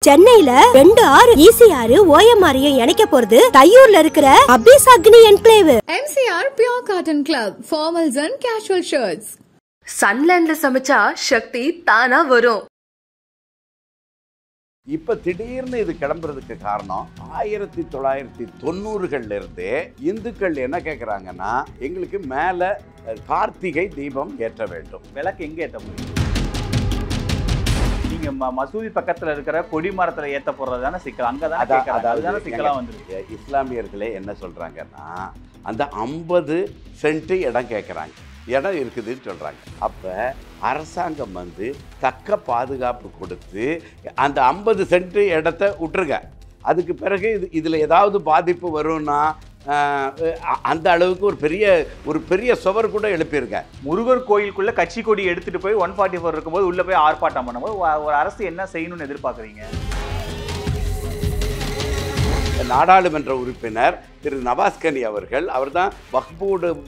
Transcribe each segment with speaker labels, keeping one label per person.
Speaker 1: சென்னையில 2 ஆறு ECR OMR இணைக்க போறது தையூர்ல இருக்கிற அபிஸ் அக்னி enclave.
Speaker 2: MCR Pure Cotton Club, formals and casual shirts.
Speaker 3: சன்லேண்ட்ல சமைச்சா சக்தி தானா வரும்.
Speaker 4: இப்ப திடீர்னு இது கிளம்புறதுக்கு காரணம் 1990கள்ல இருந்தே இந்துக்கள் என்ன கேட்குறாங்கன்னா, எங்களுக்கு மேல கார்த்திகை தீபம் ஏற்ற வேண்டும்.
Speaker 5: விளக்கு எங்க ஏற்ற முடியும்? நீங்க மசூதி பக்கத்துல இருக்கிற கொடி மரத்துல ஏற்ற போடுறதான சிக்கல், அங்கதான் சிக்கலா வந்துருக்கு.
Speaker 4: இஸ்லாமியர்களே என்ன சொல்றாங்கன்னா, அந்த 50 சென்ட் இடம் கேட்குறாங்க, இடம் இருக்குதுன்னு சொல்கிறாங்க. அப்போ அரசாங்கம் தக்க பாதுகாப்பு கொடுத்து அந்த 50 சென்ட் இடத்த விட்டுருங்க. அதுக்கு பிறகு இதில் ஏதாவது பாதிப்பு வரும்னா அந்த அளவுக்கு ஒரு பெரிய சுவர் கூட எழுப்பியிருங்க.
Speaker 5: முருகர் கோயிலுக்குள்ள கட்சி கொடி எடுத்துட்டு போய் 144 இருக்கும்போது உள்ள போய் ஆர்ப்பாட்டம் பண்ணும்போது ஒரு அரசு என்ன செய்யணும்னு எதிர்பார்க்குறீங்க?
Speaker 4: நாடாளுமன்ற உறுப்பினர் திரு நவாஸ்கனி அவர்தான் வக்ஃப்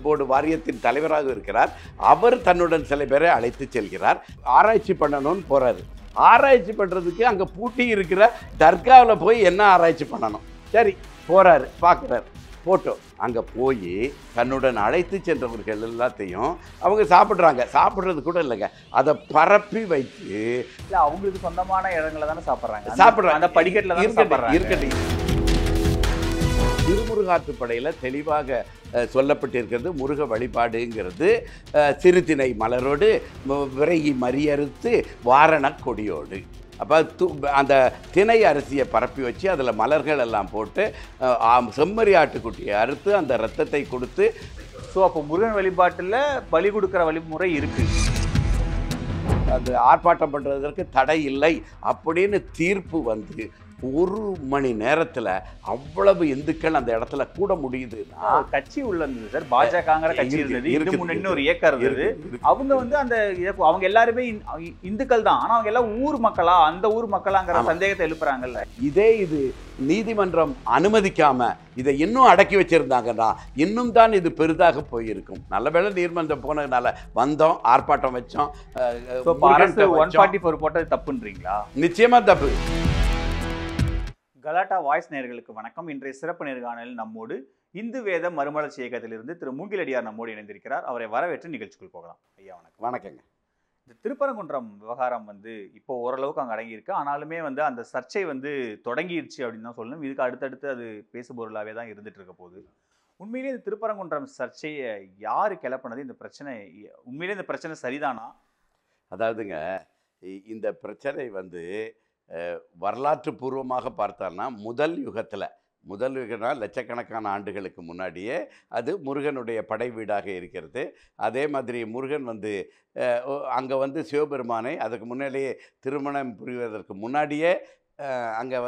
Speaker 4: போர்டு வாரியத்தின் தலைவராக இருக்கிறார். அவர் தன்னுடன் சில பேரை அழைத்து செல்கிறார், ஆராய்ச்சி பண்ணணும்னு போறாரு. ஆராய்ச்சி பண்றதுக்கு அங்க பூட்டி இருக்கிற தர்காவில் போய் என்ன ஆராய்ச்சி பண்ணணும்? சரி போறாரு, பார்க்குறாரு போட்டோ. அங்கே போய் தன்னுடன் அழைத்து சென்றவர்கள் எல்லாத்தையும் அவங்க சாப்பிட்றது கூட இல்லைங்க, அதை பரப்பி வைத்து
Speaker 5: இல்லை அவங்களுக்கு சொந்தமான இடங்களை தானே சாப்பிட்றாங்க. அந்த படிக்கட்டில் தான்
Speaker 4: இருக்கட்டும். திருமுருகாற்றுப்படையில் தெளிவாக சொல்லப்பட்டிருக்கிறது, முருக வழிபாடுங்கிறது சிறுதினை மலரோடு விரைகி மறியறுத்து வாரண கொடியோடு. அப்போ அந்த திணை அரிசியை பரப்பி வச்சு அதில் மலர்கள் எல்லாம் போட்டு செம்மறி ஆட்டுக்குட்டியை அறுத்து அந்த ரத்தத்தை கொடுத்து.
Speaker 5: ஸோ அப்போ முருகன் வழிபாட்டில் பலி கொடுக்குற வழிமுறை இருக்குது.
Speaker 4: அது ஆர்ப்பாட்டம் பண்ணுறதற்கு தடை இல்லை அப்படின்னு தீர்ப்பு வந்து 1 மணி நேரத்தில் அவ்வளவு இந்துக்கள் அந்த இடத்துல கூட முடியுதுன்னா,
Speaker 5: கட்சி உள்ள இருந்தது சார், பாஜகங்கிற கட்சி இருந்தது, இன்னொரு இயக்கம் இருந்தது. அவங்க அந்த அவங்க எல்லாருமே இந்துக்கள் தான், ஆனால் அவங்க எல்லாம் ஊர் மக்களா, அந்த ஊர் மக்களாங்கிற சந்தேகத்தை எழுப்புறாங்கல்ல.
Speaker 4: இது நீதிமன்றம் அனுமதிக்காம இதை இன்னும் அடக்கி வச்சிருந்தாங்கன்னா இன்னும் தான் இது பெரிதாக போயிருக்கும். நல்லவேளை நீதிமன்றம் போனதுனால வந்தோம், ஆர்ப்பாட்டம் வச்சோம்.
Speaker 5: 144 போட்டது தப்புன்றீங்களா?
Speaker 4: நிச்சயமா தப்பு.
Speaker 5: கலாட்டா வாய்ஸ் நேயர்களுக்கு வணக்கம். இன்றைய சிறப்பு நேர்காணலில் நம்மோடு இந்து வேத மறுமலர்ச்சி இயக்கத்திலிருந்து திரு மூங்கிலடியார் நம்மோடு இணைந்திருக்கிறார். அவரை வரவேற்று நிகழ்ச்சிக்குள் போகலாம். ஐயா வணக்கம்.
Speaker 4: வணக்கங்க.
Speaker 5: இந்த திருப்பரங்குன்றம் விவகாரம் இப்போ ஓரளவுக்கு அங்கே அடங்கியிருக்கு. ஆனாலுமே அந்த சர்ச்சை தொடங்கிடுச்சு அப்படின்னு தான் சொல்லணும். இதுக்கு அடுத்தடுத்து அது பேசுபொருளாகவே தான் இருந்துட்டு இருக்க போகுது. உண்மையிலேயே இந்த திருப்பரங்குன்றம் சர்ச்சையை யாரு கிளப்பினது? இந்த பிரச்சனை உண்மையிலே இந்த பிரச்சனை சரிதானா?
Speaker 4: அதாவதுங்க, இந்த பிரச்சனை வரலாற்று பூர்வமாக பார்த்தால்னா முதல் யுகம்னா லட்சக்கணக்கான ஆண்டுகளுக்கு முன்னாடியே அது முருகனுடைய படை வீடாக இருக்கிறது. அதே மாதிரி முருகன் அங்கே சிவபெருமானை அதுக்கு முன்னாடியே திருமணம் புரிவதற்கு முன்னாடியே அங்கே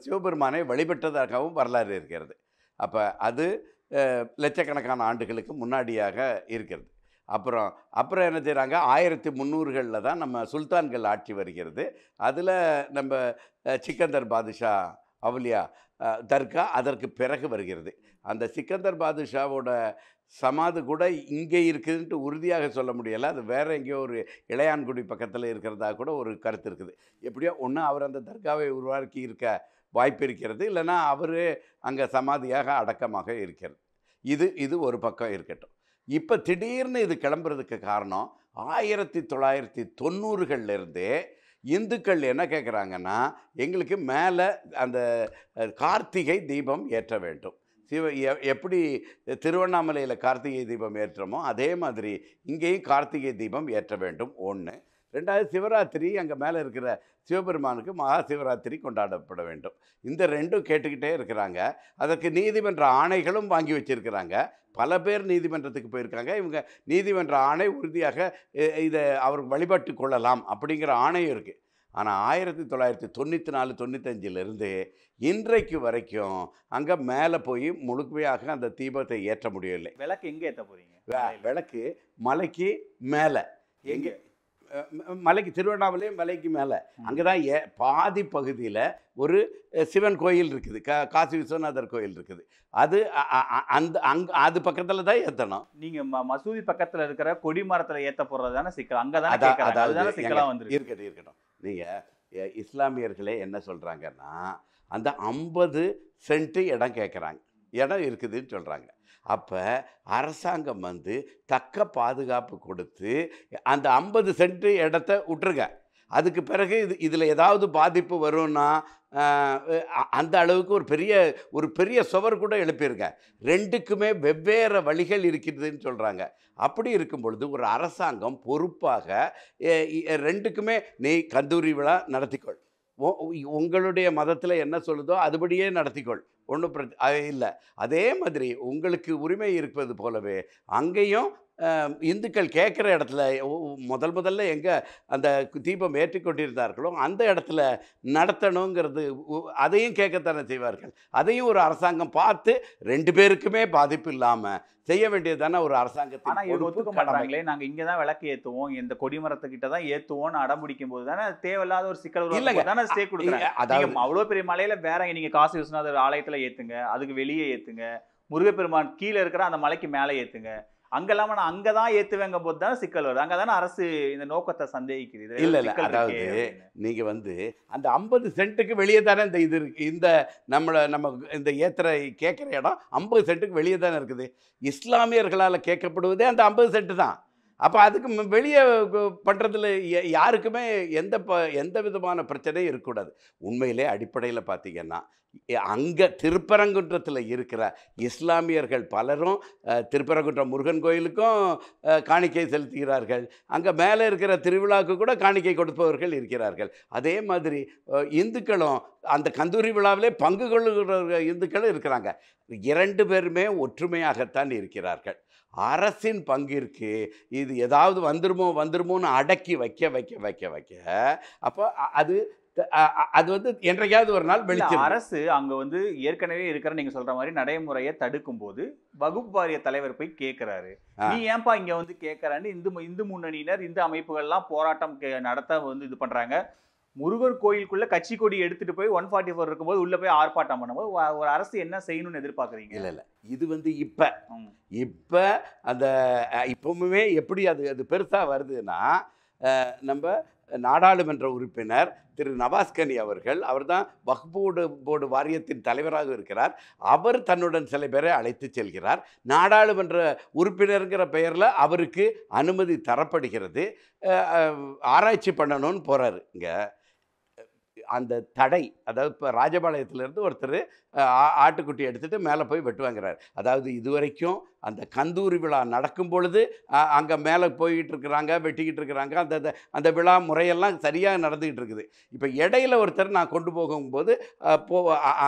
Speaker 4: சிவபெருமானை வழிபட்டதாகவும் வரலாறு இருக்கிறது. அப்போ அது லட்சக்கணக்கான ஆண்டுகளுக்கு முன்னாடியாக இருக்கிறது. அப்புறம் என்ன செய்கிறாங்க, 1300களில் தான் நம்ம சுல்தான்கள் ஆட்சி வருகிறது. அதில் நம்ம சிக்கந்தர் பாதுஷா அவுலியா தர்கா அதற்கு பிறகு வருகிறது. அந்த சிக்கந்தர் பாதுஷாவோட சமாதி கூட இங்கே இருக்குதுன்ட்டு உறுதியாக சொல்ல முடியலை. அது வேறு எங்கேயோ ஒரு இளையான்குடி பக்கத்தில் இருக்கிறதா கூட ஒரு கருத்து இருக்குது. எப்படியோ ஒன்று அவர் அந்த தர்காவை உருவாக்கி இருக்க வாய்ப்பு இருக்கிறது, இல்லைன்னா அவர் அங்கே சமாதியாக அடக்கமாக இருக்கிறது. இது ஒரு பக்கம் இருக்கட்டும். இப்போ திடீர்னு இது கிளம்புறதுக்கு காரணம் 1990கள்ல இருந்தே இந்துக்கள் என்ன கேட்குறாங்கன்னா, எங்களுக்கு மேலே அந்த கார்த்திகை தீபம் ஏற்ற வேண்டும். எப்படி திருவண்ணாமலையில் கார்த்திகை தீபம் ஏற்றமோ அதே மாதிரி இங்கேயும் கார்த்திகை தீபம் ஏற்ற வேண்டும். 1. 2வது சிவராத்திரி, அங்கே மேலே இருக்கிற சிவபெருமானுக்கு மகா சிவராத்திரி கொண்டாடப்பட வேண்டும். இந்த 2ம் கேட்டுக்கிட்டே இருக்கிறாங்க. அதற்கு நீதிமன்ற ஆணைகளும் வாங்கி வச்சுருக்கிறாங்க. பல பேர் நீதிமன்றத்துக்கு போயிருக்காங்க. இவங்க நீதிமன்ற ஆணை உறுதியாக இதை அவர் வழிபட்டு கொள்ளலாம் அப்படிங்கிற ஆணையும் இருக்குது. ஆனால் 1994-95லிருந்து இன்றைக்கு வரைக்கும் அங்கே மேலே போய் முழுமையாக அந்த தீபத்தை ஏற்ற முடியவில்லை.
Speaker 5: விளக்கு எங்கே ஏற்ற போகிறீங்க?
Speaker 4: விளக்கு மலைக்கு மேலே, எங்கே மலைக்கு திருவண்ணாமலை மலைக்கு மேலே அங்கே தான் பாதி பகுதியில் ஒரு சிவன் கோயில் இருக்குது, காசி விஸ்வநாதர் கோயில் இருக்குது. அது அது பக்கத்தில் தான் ஏற்றணும்.
Speaker 5: நீங்கள் மசூதி பக்கத்தில் இருக்கிற கொடி மரத்தில் ஏற்ற போடுறது தானே சிக்கல், அங்கே தான் சிக்கலாக வந்துருக்கு.
Speaker 4: இருக்கட்டும். நீங்கள் இஸ்லாமியர்களே என்ன சொல்கிறாங்கன்னா, அந்த 50 சென்ட்டு இடம் கேட்குறாங்க, இடம் இருக்குதுன்னு சொல்கிறாங்க. அப்போ அரசாங்கம் வந்து தக்க பாதுகாப்பு கொடுத்து அந்த 50 சென்ட்டு இடத்த விட்டுருங்க. அதுக்கு பிறகு இதில் ஏதாவது பாதிப்பு வரும்னா அந்த அளவுக்கு ஒரு பெரிய சுவர் கூட எழுப்பியிருங்க. ரெண்டுக்குமே வெவ்வேறு வழிகள் இருக்கிறதுன்னு சொல்கிறாங்க. அப்படி இருக்கும் பொழுது ஒரு அரசாங்கம் பொறுப்பாக ரெண்டுக்குமே நீ கந்தூரி விழா நடத்திக்கொள், உங்களுடைய மதத்தில் என்ன சொல்லுதோ அதுபடியே நடத்திக்கொள், ஒன்றும் இல்லை. அதே மாதிரி உங்களுக்கு உரிமை இருப்பது போலவே அங்கேயும் இந்துக்கள் கேட்குற இடத்துல முதல்ல எங்கே அந்த தீபம் ஏற்றி கொண்டிருந்தார்களோ அந்த இடத்துல நடத்தணுங்கிறது அதையும் கேட்கத்தானே செய்வார்கள். அதையும் ஒரு அரசாங்கம் பார்த்து 2 பேருக்குமே பாதிப்பு இல்லாமல் செய்ய வேண்டியது தானே ஒரு அரசாங்கத்தின்.
Speaker 5: ஆனால் இவங்க ஒத்துக்க மாட்டாங்களே, நாங்கள் இங்கே தான் விளக்கு ஏற்றுவோம், இந்த கொடிமரத்துக்கிட்ட தான் ஏற்றுவோம்னு அடம்பிடிக்கும் போது தானே தேவையில்லாத ஒரு சிக்கல்
Speaker 4: இல்லைங்க
Speaker 5: தானே ஸ்டே கொடுக்குறாங்க. அதாவது அவ்வளோ பெரிய மலையில வேற நீங்கள் காசு யூஸ்னா அது ஆலயத்தில் ஏற்றுங்க, அதுக்கு வெளியே ஏற்றுங்க, முருகப்பெருமான் கீழே இருக்கிற அந்த மலைக்கு மேலே ஏற்றுங்க, அங்கே இல்லாமல் நான் அங்கே தான் ஏற்றுவேங்க போது தானே சிக்கல் வருது. அங்கே தானே அரசு இந்த நோக்கத்தை சந்தேகிக்குது.
Speaker 4: இல்லை, அதாவது நீங்கள் வந்து அந்த 50 சென்ட்டுக்கு வெளியே தானே இந்த இது இருக்குது. இந்த நம்ம இந்த ஏத்திரை கேட்குற இடம் 50 சென்ட்டுக்கு வெளியே தானே இருக்குது. இஸ்லாமியர்களால் கேட்கப்படுவதே அந்த 50 சென்ட்டு தான். அப்போ அதுக்கு வெளியே பண்ணுறதுல யாருக்குமே எந்த விதமான பிரச்சனையும் இருக்கக்கூடாது. உண்மையிலே அடிப்படையில் பார்த்தீங்கன்னா அங்கே திருப்பரங்குன்றத்தில் இருக்கிற இஸ்லாமியர்கள் பலரும் திருப்பரங்குன்றம் முருகன் கோயிலுக்கும் காணிக்கை செலுத்துகிறார்கள். அங்கே மேலே இருக்கிற திருவிழாவுக்கு கூட காணிக்கை கொடுப்பவர்கள் இருக்கிறார்கள். அதே மாதிரி இந்துக்களும் அந்த கந்தூரி விழாவிலே பங்கு கொள்ளுகிற இந்துக்களும் இருக்கிறாங்க. 2 பேருமே ஒற்றுமையாகத்தான் இருக்கிறார்கள். அரசின் பங்கிற்கு இது ஏதாவது வந்துருமோன்னு அடக்கி வைக்க அப்போ அது வந்து என்றைக்காவது ஒரு நாள் வெளிச்சம்.
Speaker 5: அரசு அங்க வந்து ஏற்கனவே இருக்கிற நீங்க சொல்ற மாதிரி நடைமுறையை தடுக்கும் போது வகுப்பு வாரிய தலைவர் போய் கேட்கிறாரு, நீ ஏன்பா இங்க வந்து கேட்கறான்னு இந்து முன்னணியினர் இந்த அமைப்புகள்லாம் போராட்டம் நடத்த வந்து இது பண்றாங்க. முருகர் கோயிலுக்குள்ள கட்சி கொடி எடுத்துட்டு போய் 144 இருக்கும்போது உள்ள போய் ஆர்ப்பாட்டம் பண்ணும்போது ஒரு அரசு என்ன செய்யணும்னு எதிர்பார்க்குறீங்க?
Speaker 4: இல்லை, இது வந்து இப்போ அந்த இப்பவுமே எப்படி அது பெருசாக வருதுன்னா, நம்ம நாடாளுமன்ற உறுப்பினர் திரு நவாஸ்கனி அவர்தான் வக்ஃப் போர்டு வாரியத்தின் தலைவராக இருக்கிறார். அவர் தன்னுடன் சில பேரை அழைத்து செல்கிறார். நாடாளுமன்ற உறுப்பினருங்கிற பெயரில் அவருக்கு அனுமதி தரப்படுகிறது. ஆராய்ச்சி பண்ணணும்னு போகிறாரு. இங்கே அந்த தடை, அதாவது இப்போ ராஜபாளையத்திலேருந்து ஒருத்தர் ஆட்டுக்குட்டி எடுத்துகிட்டு மேலே போய் வெட்டுவாங்கிறார். அதாவது இதுவரைக்கும் அந்த கந்தூரி விழா நடக்கும் பொழுது அங்கே மேலே போய்கிட்டு இருக்கிறாங்க, வெட்டிக்கிட்டு இருக்கிறாங்க. அந்த விழா முறையெல்லாம் சரியாக நடந்துக்கிட்டு இருக்குது. இப்போ இடையில ஒருத்தர் நான் கொண்டு போகும்போது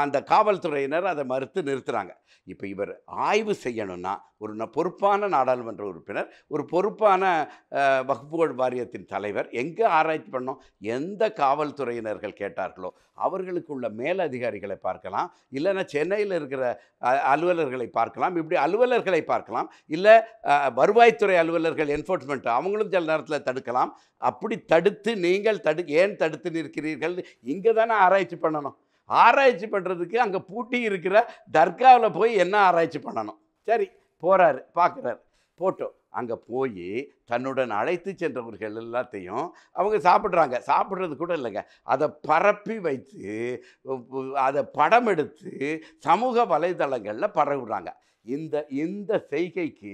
Speaker 4: அந்த காவல்துறையினர் அதை மறுத்து நிறுத்துகிறாங்க. இப்போ இவர் ஆய்வு செய்யணும்னா ஒரு பொறுப்பான நாடாளுமன்ற உறுப்பினர், ஒரு பொறுப்பான வக்ஃப் போர்டு வாரியத்தின் தலைவர் எங்கே ஆராய்ச்சி பண்ணோம்? எந்த காவல்துறையினர்கள் கேட்டார்களோ அவர்களுக்குள்ள மேலதிகாரிகளை பார்க்கலாம், இல்லைன்னா சென்னையில் இருக்கிற அலுவலர்களை பார்க்கலாம். இப்படி அலுவலர்களை பார்க்கலாம், இல்லை வருவாய்த்துறை அலுவலர்கள் என்ஃபோர்ஸ்மெண்ட் அவங்களும் சில நேரத்தில் தடுக்கலாம். அப்படி தடுத்து நீங்கள் ஏன் தடுத்து நிற்கிறீர்கள் இங்கே தானே ஆராய்ச்சி பண்ணணும். ஆராய்ச்சி பண்ணுறதுக்கு அங்கே பூட்டி இருக்கிற தர்காவில் போய் என்ன ஆராய்ச்சி பண்ணணும்? சரி, போகிறாரு, பார்க்குறாரு, போட்டோம். அங்கே போய் தன்னுடன் அழைத்து சென்றவர்கள் எல்லாத்தையும் அவங்க சாப்பிட்றது கூட இல்லைங்க, அதை பரப்பி வைத்து அதை படம் எடுத்து சமூக வலைதளங்களில் பரவுறாங்க. இந்த செய்கைக்கு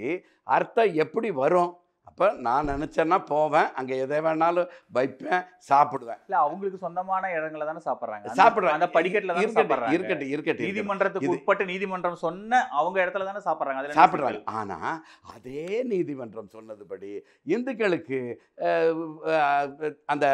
Speaker 4: அர்த்தம் எப்படி வரும்? அப்போ நான் நினச்சேன்னா போவேன், அங்கே எதை வேணாலும் வைப்பேன், சாப்பிடுவேன்.
Speaker 5: இல்லை, அவங்களுக்கு சொந்தமான இடங்களை தானே
Speaker 4: சாப்பிட்றாங்க.
Speaker 5: அந்த படிக்கட்டில் தான்
Speaker 4: இருக்கட்டும்.
Speaker 5: நீதிமன்றத்துக்கு உட்பட்டு நீதிமன்றம் சொன்ன அவங்க இடத்துல தானே
Speaker 4: சாப்பிட்றாங்க. ஆனால் அதே நீதிமன்றம் சொன்னதுபடி இந்துக்களுக்கு அந்த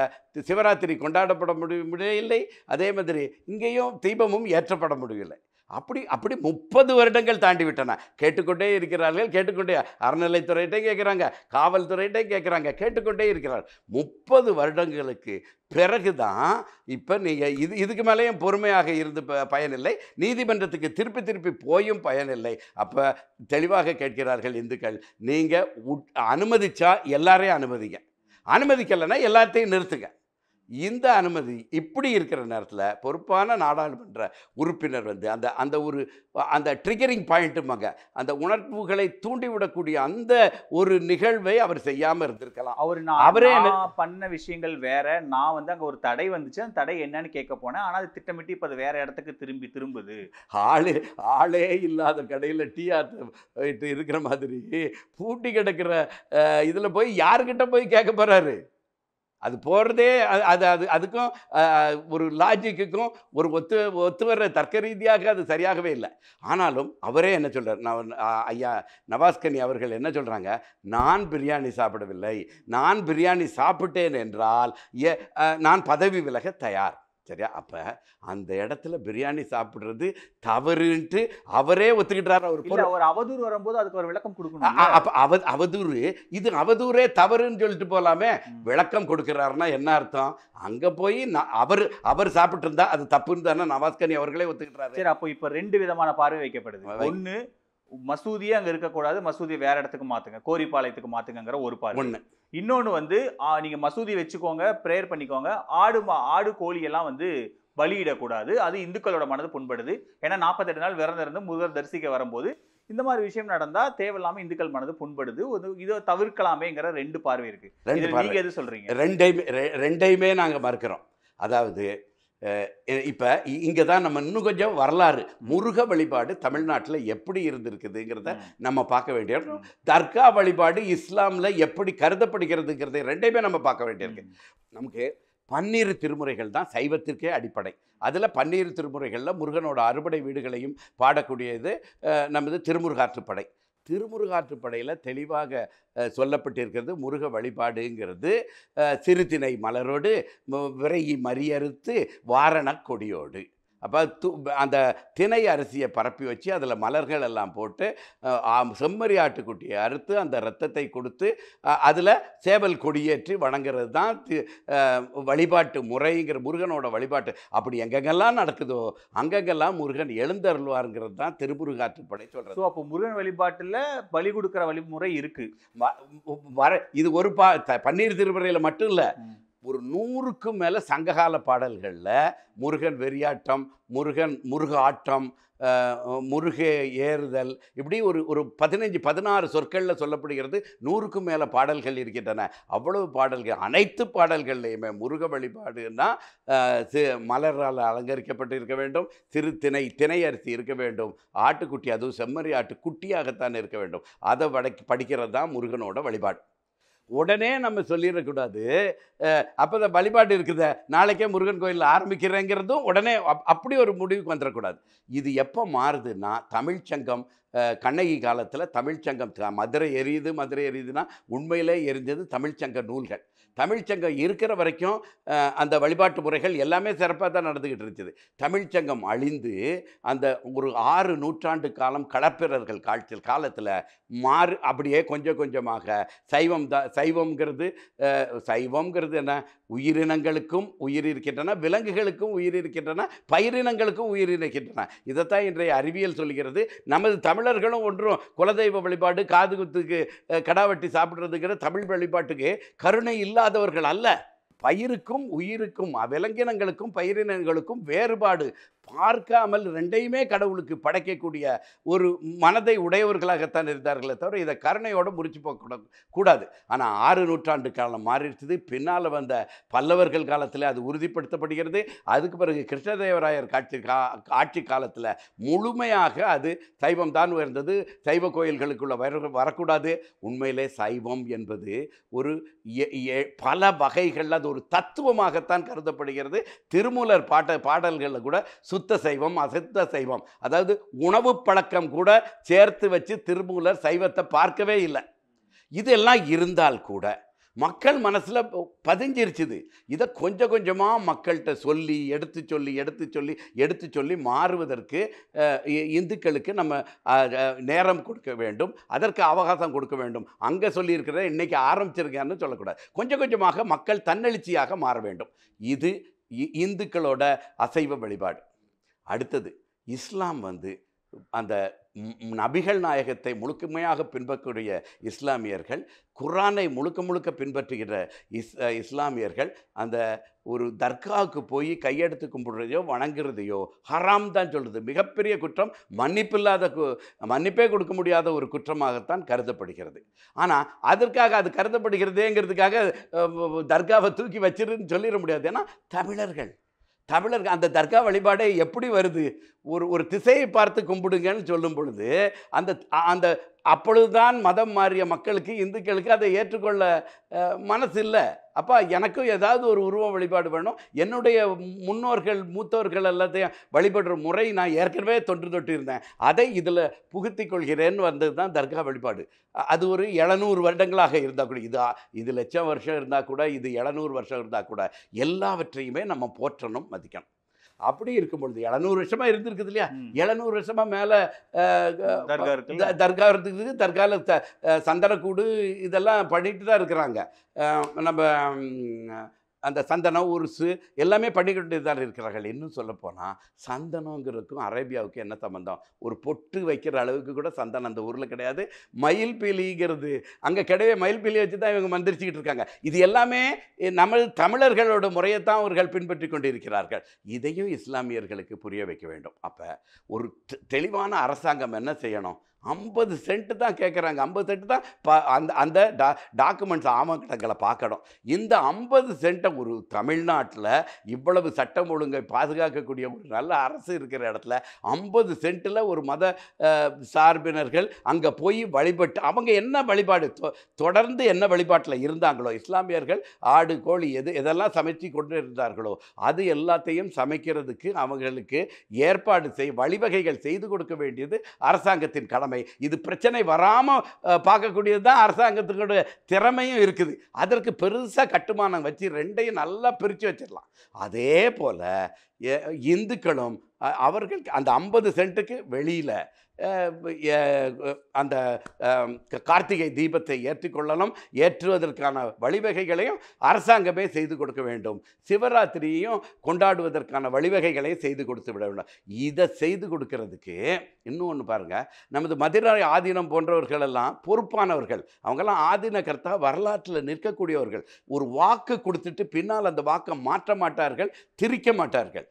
Speaker 4: சிவராத்திரி கொண்டாடப்பட முடியவில்லை, அதே மாதிரி இங்கேயும் தீபமும் ஏற்றப்பட முடியவில்லை. அப்படி 30 வருடங்கள் தாண்டி விட்டன. கேட்டுக்கொண்டே இருக்கிறார்கள், கேட்டுக்கொண்டே அறநிலைத்துறையிட்டே கேட்குறாங்க, காவல்துறையிட்டே கேட்குறாங்க, கேட்டுக்கொண்டே இருக்கிறார்கள். 30 வருடங்களுக்கு பிறகு தான் இப்போ நீங்கள் இதுக்கு மேலேயும் பொறுமையாக இருந்து பயனில்லை, நீதிமன்றத்துக்கு திருப்பி போயும் பயனில்லை. அப்போ தெளிவாக கேட்கிறார்கள் இந்துக்கள், நீங்கள் அனுமதிச்சா எல்லாரையும் அனுமதிங்க, அனுமதிக்கலைன்னா எல்லாத்தையும் நிறுத்துங்க. இந்த அனுமதி இப்படி இருக்கிற நேரத்தில் பொறுப்பான நாடாளுமன்ற உறுப்பினர் வந்து அந்த அந்த ஒரு அந்த ட்ரிகரிங் பாயிண்ட்டுமாங்க, அந்த உணர்வுகளை தூண்டிவிடக்கூடிய அந்த ஒரு நிகழ்வை அவர் செய்யாமல் இருந்திருக்கலாம்.
Speaker 5: அவரே பண்ண விஷயங்கள் வேற. நான் வந்து அங்கே ஒரு தடை வந்துச்சு, அந்த தடை என்னன்னு கேட்க போனேன். ஆனால் அது திட்டமிட்டு இப்போ அது வேற இடத்துக்கு திரும்புது.
Speaker 4: ஆளே இல்லாத கடையில் டீ ஆட்டு இருக்கிற மாதிரி பூட்டி கிடக்கிற இதில் போய் யாருக்கிட்ட போய் கேட்க போகிறாரு? அது போகிறதே அதுக்கும் ஒரு லாஜிக்குக்கும் ஒரு ஒத்து வர்ற தர்க்க ரீதியாக அது சரியாகவே இல்லை. ஆனாலும் அவரே என்ன சொல்கிறார், நான் ஐயா நவாஸ்கனி அவர்கள் என்ன சொல்கிறாங்க, நான் பிரியாணி சாப்பிடவில்லை, நான் பிரியாணி சாப்பிட்டேன் என்றால் நான் பதவி விலக தயார். சரியா? அப்போ அந்த இடத்துல பிரியாணி சாப்பிட்றது தவறுன்ட்டு அவரே ஒத்துக்கிட்டார்.
Speaker 5: அவர் அவதூறு வரும்போது அதுக்கு ஒரு விளக்கம் கொடுக்கணும்.
Speaker 4: அப்போ அவதூறு, இது அவதூறே தவறுன்னு சொல்லிட்டு போகலாமே. விளக்கம் கொடுக்குறாருன்னா என்ன அர்த்தம்? அங்கே போய் அவர் சாப்பிட்டு இருந்தா அது தப்புன்னு தானே நவாஸ்கனி அவர்களே ஒத்துக்கிட்டாரு.
Speaker 5: சரி, அப்போ இப்போ 2 விதமான பார்வை வைக்கப்படுது. ஒன்று, மசூதியே அங்கே இருக்கக்கூடாது, மசூதி வேற இடத்துக்கு மாற்றுங்க, கோரிப்பாளையத்துக்கு மாற்றுங்கிற ஒரு பார்வை. ஒன்று. இன்னொன்று வந்து நீங்கள் மசூதி வச்சுக்கோங்க, ப்ரேயர் பண்ணிக்கோங்க, ஆடு கோழி எல்லாம் வந்து பலியிடக்கூடாது, அது இந்துக்களோட மனது புண்படுது. ஏன்னா 48 நாள் விரதம் இருந்து முருகர் தரிசிக்க வரும்போது இந்த மாதிரி விஷயம் நடந்தால் தேவையில்லாமல் இந்துக்கள் மனது புண்படுது, இதை தவிர்க்கலாமேங்கிற 2 பார்வை இருக்கு. நீங்கள் எது சொல்கிறீங்க?
Speaker 4: ரெண்டையுமே நாங்கள் மறுக்கிறோம். அதாவது இப்போ இங்கே தான் நம்ம இன்னும் கொஞ்சம் வரலாறு முருக வழிபாடு தமிழ்நாட்டில் எப்படி இருந்திருக்குதுங்கிறத நம்ம பார்க்க வேண்டியிருக்கோம். தர்கா வழிபாடு இஸ்லாமில் எப்படி கருதப்படுகிறதுங்கிறத ரெண்டையுமே நம்ம பார்க்க வேண்டியிருக்கு. நமக்கு 12 திருமுறைகள் தான் சைவத்திற்கே அடிப்படை. அதில் 12 திருமுறைகளில் முருகனோட அறுபடை வீடுகளையும் பாடக்கூடியது நமது திருமுருகாற்றுப்படை. திருமுருகாற்றுப்படையில் தெளிவாக சொல்லப்பட்டிருக்கிறது, முருக வழிபாடுங்கிறது சிறுதினை மலரோடு விரைகி மறியறுத்து வாரண கொடியோடு. அப்போ அந்த திணை அரிசியை பரப்பி வச்சு அதில் மலர்கள் எல்லாம் போட்டு செம்மறி ஆட்டுக்குட்டியை அறுத்து அந்த இரத்தத்தை கொடுத்து அதில் சேவல் கொடியேற்றி வணங்குறது தான் வழிபாட்டு முறைங்கிற முருகனோட வழிபாட்டு. அப்படி எங்கெங்கெல்லாம் நடக்குதோ அங்கெங்கெல்லாம் முருகன் எழுந்தருள்வாருங்கிறது தான் திருமுருகாற்றுப்படை சொல்கிறது.
Speaker 5: ஸோ அப்போ முருகன் வழிபாட்டில் பலி கொடுக்குற வழிமுறை இருக்குது.
Speaker 4: இது ஒரு 12 திருமுறையில் மட்டும் இல்லை, ஒரு 100க்கும் மேலே சங்ககால பாடல்களில் முருகன் வெறியாட்டம், முருக ஆட்டம், முருக ஏறுதல், இப்படி ஒரு 15-16 சொற்களில் சொல்லப்படுகிறது. 100க்கும் மேலே பாடல்கள் இருக்கின்றன. அவ்வளவு பாடல்கள், அனைத்து பாடல்கள்லையுமே முருக வழிபாடுன்னா மலரால் அலங்கரிக்கப்பட்டு இருக்க வேண்டும், திணை அரிசி இருக்க வேண்டும், ஆட்டுக்குட்டி, அதுவும் செம்மறி ஆட்டு குட்டியாகத்தான் இருக்க வேண்டும். அதை படிக்கிறது தான் முருகனோட வழிபாடு. உடனே நம்ம சொல்லிடக்கூடாது அப்போ இந்த வழிபாடு இருக்குது நாளைக்கே முருகன் கோயிலில் ஆரம்பிக்கிறேங்கிறதும் உடனே அப்படி ஒரு முடிவுக்கு வந்துடக்கூடாது. இது எப்போ மாறுதுன்னா தமிழ்ச்சங்கம் கண்ணகி காலத்தில் தமிழ்ச்சங்கம் மதுரை எரியுதுன்னா உண்மையிலே எரிஞ்சது தமிழ்ச்சங்க நூல்கள். தமிழ்ச்சங்கம் இருக்கிற வரைக்கும் அந்த வழிபாட்டு முறைகள் எல்லாமே சிறப்பாக தான் நடந்துக்கிட்டு இருந்துச்சு. தமிழ்ச்சங்கம் அழிந்து அந்த ஒரு 6 நூற்றாண்டு காலம் களப்பிரர்கள் காலத்தில் அப்படியே கொஞ்சம் கொஞ்சமாக சைவம்ங்கிறது என்ன, உயிரினங்களுக்கும் உயிர் இருக்கின்றன, விலங்குகளுக்கும் உயிர் இருக்கின்றன, பயிரினங்களுக்கும் உயிர் இருக்கின்றன. இதைத்தான் இன்றைய அறிவியல் சொல்கிறது. நமது தமிழர்களும் ஒன்றும் குலதெய்வ வழிபாடு, காது குத்துக்கு கடாவட்டி சாப்பிட்றதுங்கிற தமிழ் வழிபாட்டுக்கு கருணை இல்லாதவர்கள் அல்ல. பயிருக்கும் உயிருக்கும் விலங்கினங்களுக்கும் பயிரினங்களுக்கும் வேறுபாடு பார்க்காமல் ரெண்டையுமே கடவுளுக்கு படைக்கக்கூடிய ஒரு மனதை உடையவர்களாகத்தான் இருந்தார்களே தவிர இதை கருணையோடு முறிச்சு போக கூடாது. ஆனால் 6 நூற்றாண்டு காலம் மாறிடுச்சு. பின்னால் வந்த பல்லவர்கள் காலத்தில் அது உறுதிப்படுத்தப்படுகிறது. அதுக்கு பிறகு கிருஷ்ணதேவராயர் ஆட்சி காலத்தில் முழுமையாக அது சைவம் தான் உயர்ந்தது. சைவ கோயில்களுக்குள்ள வரக்கூடாது. உண்மையிலே சைவம் என்பது ஒரு பல வகைகளில் அது ஒரு தத்துவமாகத்தான் கருதப்படுகிறது. திருமூலர் பாடல்களில் கூட சுத்த சைவம், அசுத்த சைவம், அதாவது உணவு பழக்கம் கூட சேர்த்து வச்சு திருமூலர் சைவத்தை பார்க்கவே இல்லை. இதெல்லாம் இருந்தால் கூட மக்கள் மனசில் பதிஞ்சிருச்சுது. இதை கொஞ்சம் கொஞ்சமாக மக்கள்கிட்ட சொல்லி எடுத்து சொல்லி மாறுவதற்கு இந்துக்களுக்கு நம்ம நேரம் கொடுக்க வேண்டும், அதற்கு அவகாசம் கொடுக்க வேண்டும். அங்கே சொல்லியிருக்கிறத இன்றைக்கி ஆரம்பிச்சிருக்கேன்னு சொல்லக்கூடாது. கொஞ்சம் கொஞ்சமாக மக்கள் தன்னெழுச்சியாக மாற வேண்டும். இது இந்துக்களோட அசைவ வழிபாடு. அடுத்தது இஸ்லாம் அந்த நபிகள் நாயகத்தை முழுக்கமையாக பின்பற்றக்கூடிய இஸ்லாமியர்கள், குர்ஆனை முழுக்க முழுக்க பின்பற்றுகிற இஸ்லாமியர்கள் அந்த ஒரு தர்காவுக்கு போய் கையெடுத்து கும்பிடுறதையோ வணங்குறதையோ ஹராம் தான் சொல்லுது. மிகப்பெரிய குற்றம், மன்னிப்பே கொடுக்க முடியாத ஒரு குற்றமாகத்தான் கருதப்படுகிறது. ஆனால் அதற்காக அது கருதப்படுகிறதேங்கிறதுக்காக தர்காவை தூக்கி வச்சிருன்னு சொல்லிட முடியாது. ஏன்னா தமிழர்கள் அந்த தர்கா வழிபாடே எப்படி வருது? ஒரு திசையை பார்த்து கும்பிடுங்கன்னு சொல்லும் பொழுது அந்த அப்பொழுதுதான் மதம் மாறிய மக்களுக்கு, இந்துக்களுக்கு அதை ஏற்றுக்கொள்ள மனசு இல்லை. அப்போ எனக்கும் ஏதாவது ஒரு உருவ வழிபாடு வேணும். என்னுடைய முன்னோர்கள் மூத்தோர்கள் எல்லாத்தையும் வழிபடுற முறை நான் ஏற்கனவே தொட்டு இருந்தேன், அதை இதில் புகுத்தி கொள்கிறேன்னு வந்தது தான் தர்கா வழிபாடு. அது ஒரு 700 வருடங்களாக இருந்தால் கூட, இது லட்சம் வருஷம் இருந்தால் கூட, இது 700 வருஷம் இருந்தால் கூட, எல்லாவற்றையுமே நம்ம போற்றணும், மதிக்கணும். அப்படி இருக்கும் பொழுது 700 வருஷமா இருந்திருக்குது இல்லையா, 700 வருஷமா மேலே தர்கா இருக்குது. தர்காவில் சந்தனக்கூடு இதெல்லாம் பண்ணிட்டு தான் இருக்கிறாங்க. நம்ம அந்த சந்தனம் உருசு எல்லாமே பண்ணிக்கிட்டு தான் இருக்கிறார்கள். இன்னும் சொல்லப்போனால் சந்தனங்கிறதுக்கும் அரேபியாவுக்கும் என்ன சம்பந்தம்? ஒரு பொட்டு வைக்கிற அளவுக்கு கூட சந்தனம் அந்த ஊரில் கிடையாது. மயில் பீலிங்கிறது அங்கே கிடையாது. மயில் பீலி வச்சு தான் இவங்க மந்திரிச்சிக்கிட்டு இருக்காங்க. இது எல்லாமே நம்ம தமிழர்களோட முறையைத்தான் அவர்கள் பின்பற்றி கொண்டிருக்கிறார்கள். இதையும் இஸ்லாமியர்களுக்கு புரிய வைக்க வேண்டும். அப்போ ஒரு தெளிவான அரசாங்கம் என்ன செய்யணும்? 50 சென்ட் தான் கேட்குறாங்க. 50 சென்ட் தான் அந்த டாக்குமெண்ட்ஸ் ஆவணங்களை பார்க்கணும். இந்த 50 சென்ட்டை ஒரு தமிழ்நாட்டில் இவ்வளவு சட்டம் ஒழுங்கை பாதுகாக்கக்கூடிய ஒரு நல்ல அரசு இருக்கிற இடத்துல 50 சென்ட்டில் ஒரு மத சார்பினர்கள் அங்கே போய் வழிபட்டு அவங்க என்ன வழிபாடு தொடர்ந்து என்ன வழிபாட்டில் இருந்தாங்களோ, இஸ்லாமியர்கள் ஆடு கோழி எதெல்லாம் சமைச்சு கொண்டு இருந்தார்களோ அது எல்லாத்தையும் சமைக்கிறதுக்கு அவங்களுக்கு ஏற்பாடு வழிவகைகள் செய்து கொடுக்க வேண்டியது அரசாங்கத்தின் கடமை. இது பிரச்சனை வராமல் பார்க்கக்கூடியது தான் அரசாங்கத்துக்கு திறமையும் இருக்குது. அதற்கு பெருசாக கட்டுமானம் வச்சு ரெண்டையும் நல்லா பிரித்து வச்சிடலாம். அதே போல் இந்துக்களும் அவர்கள் அந்த 50 சென்ட்டுக்கு வெளியில் அந்த கார்த்திகை தீபத்தை ஏற்றிக்கொள்ளணும். ஏற்றுவதற்கான வழிவகைகளையும் அரசாங்கமே செய்து கொடுக்க வேண்டும். சிவராத்திரியையும் கொண்டாடுவதற்கான வழிவகைகளையும் செய்து கொடுத்து விட வேண்டும். இதை செய்து கொடுக்கறதுக்கு இன்னொன்று பாருங்கள், நமது மதுரை ஆதீனம் போன்றவர்களெல்லாம் பொறுப்பானவர்கள். அவங்கெல்லாம் ஆதீன கர்த்தா வரலாற்றில் நிற்கக்கூடியவர்கள். ஒரு வாக்கு கொடுத்துட்டு பின்னால் அந்த வாக்கை மாற்ற மாட்டார்கள், திரிக்க மாட்டார்கள்.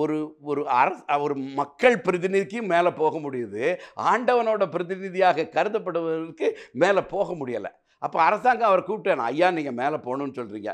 Speaker 4: ஒரு மக்கள் பிரதிநிதிக்கு மேலே போக முடியுது, ஆண்டவனோட பிரதிநிதியாக கருதப்படுவதற்கு மேலே போக முடியலை. அப்போ அரசாங்கம் அவர் கூப்பிட்டேன், ஐயா நீங்கள் மேலே போகணுன்னு சொல்கிறீங்க,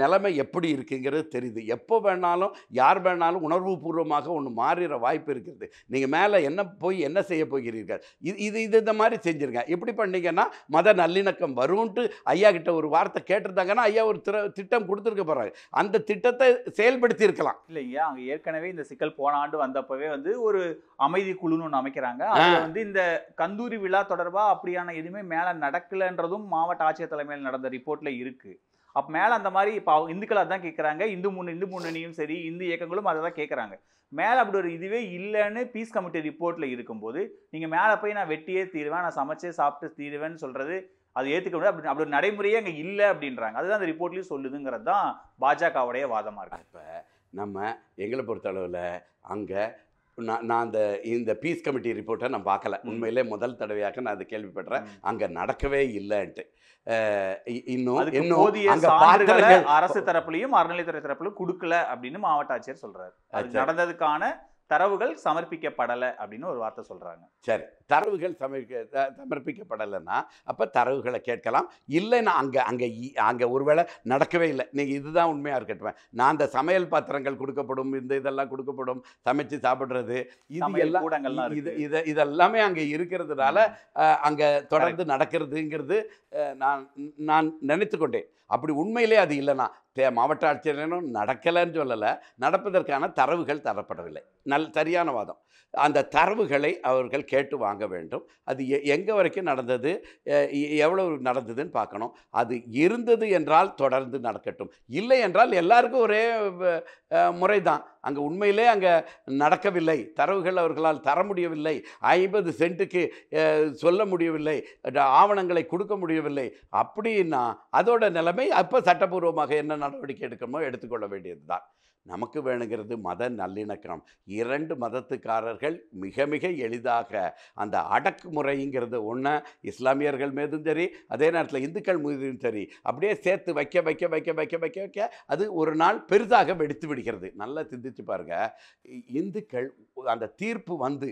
Speaker 4: நிலைமை எப்படி இருக்குங்கிறது தெரியுது, எப்போ வேணாலும் யார் வேணாலும் உணர்வு பூர்வமாக ஒன்று மாறிற வாய்ப்பு இருக்கிறது, நீங்கள் மேலே என்ன செய்ய போகிறீர்கள், இது இந்த மாதிரி செஞ்சுருங்க. எப்படி பண்ணீங்கன்னா மத நல்லிணக்கம் வரும்ன்ட்டு ஐயா கிட்ட ஒரு வார்த்தை கேட்டிருந்தாங்கன்னா ஐயா ஒரு திட்டம் கொடுத்துருக்க போகிறாங்க. அந்த திட்டத்தை செயல்படுத்தி இருக்கலாம்
Speaker 5: இல்லையா? அங்கே ஏற்கனவே இந்த சிக்கல் போன ஆண்டு வந்தப்பவே ஒரு அமைதி குழுன்னு ஒன்று அமைக்கிறாங்க. அதில் இந்த கந்தூரி விழா தொடர்பாக அப்படியான எதுவுமே மேலே நடக்கலைன்றதும் மாவட்ட ஆட்சியர் தலைமையில் நடந்த ரிப்போர்ட்ல இருக்கு. அப்ப மேல அந்த மாதிரி இப்போ இந்துக்கள் அதான் கேட்குறாங்க, இந்து முன்னணியும் சரி இந்து இயக்கங்களும் அதை தான் கேட்குறாங்க. மேலே அப்படி ஒரு இதுவே இல்லைன்னு பீஸ் கமிட்டி ரிப்போர்ட்ல இருக்கும்போது நீங்க மேலே போய் நான் வெட்டியே தீருவேன், நான் சமைச்சே சாப்பிட்டு தீருவேன்னு சொல்றது அது ஏற்றுக்க முடியாது. அப்படி ஒரு நடைமுறையே அங்கே இல்லை அப்படின்றாங்க. அதுதான் அந்த ரிப்போர்ட்லேயும் சொல்லுதுங்கிறது தான் பாஜகவுடைய வாதமாக இருக்கு.
Speaker 4: இப்போ நம்ம எங்களை பொறுத்தளவில் அங்கே நான் இந்த பீஸ் கமிட்டி ரிப்போர்ட்டை நான் பார்க்கல. உண்மையிலே முதல் தடவையாக நான் அதை கேள்விப்படுறேன். அங்கே நடக்கவே இல்லைன்ட்டு.
Speaker 5: அரசு தரப்புலையும் அறநிலையத்துறை தரப்புலையும் கொடுக்கல அப்படின்னு மாவட்ட ஆட்சியர் சொல்றாரு. அது நடந்ததுக்கான தரவுகள் சமர்ப்பிக்கப்படலை அப்படின்னு ஒரு வார்த்தை சொல்றாங்க.
Speaker 4: சரி, தரவுகள் சமர்ப்பிக்கப்படலைன்னா அப்போ தரவுகளை கேட்கலாம். இல்லைன்னா அங்கே ஒருவேளை நடக்கவே இல்லை, நீங்கள் இதுதான் உண்மையாக இருக்கட்டும், நான் அந்த சமையல் பாத்திரங்கள் கொடுக்கப்படும், இதெல்லாம் கொடுக்கப்படும், சமைச்சு சாப்பிட்றது, இதெல்லாமே அங்கே இருக்கிறதுனால அங்கே தொடர்ந்து நடக்கிறதுங்கிறது நான் நினைத்து கொண்டேன். அப்படி உண்மையிலே அது இல்லைன்னா மாவட்ட ஆட்சியரும் நடக்கலைன்னு சொல்லலை, நடப்பதற்கான தரவுகள் தரப்படவில்லை. சரியான வாதம். அந்த தரவுகளை அவர்கள் கேட்டு வாங்க வேண்டும். அது எங்கே வரைக்கும் நடந்தது, எவ்வளவு நடந்ததுன்னு பார்க்கணும். அது இருந்தது என்றால் தொடர்ந்து நடக்கட்டும், இல்லை என்றால் எல்லாருக்கும் ஒரே முறை தான். அங்கே உண்மையிலே அங்கே நடக்கவில்லை, தரவுகள் அவர்களால் தர முடியவில்லை, 50 சென்ட்டுக்கு சொல்ல முடியவில்லை, ஆவணங்களை கொடுக்க முடியவில்லை அப்படின்னா அதோட நிலைமை அப்போ சட்டப்பூர்வமாக என்ன நடவடிக்கை எடுக்கணுமோ எடுத்துக்கொள்ள வேண்டியது தான். நமக்கு வேணுங்கிறது மத நல்லிணக்கம். 2 மதத்துக்காரர்கள் மிக மிக எளிதாக அந்த அடக்குமுறைங்கிறது ஒன்று இஸ்லாமியர்கள் மீதும் சரி, அதே நேரத்தில் இந்துக்கள் மீதும் சரி, அப்படியே சேர்த்து வைக்க வைக்க வைக்க வைக்க வைக்க வைக்க அது ஒரு நாள் பெரிதாக வெடித்து விடுகிறது. நல்லா சிந்திச்சு பாருங்க. இந்துக்கள் அந்த தீர்ப்பு வந்து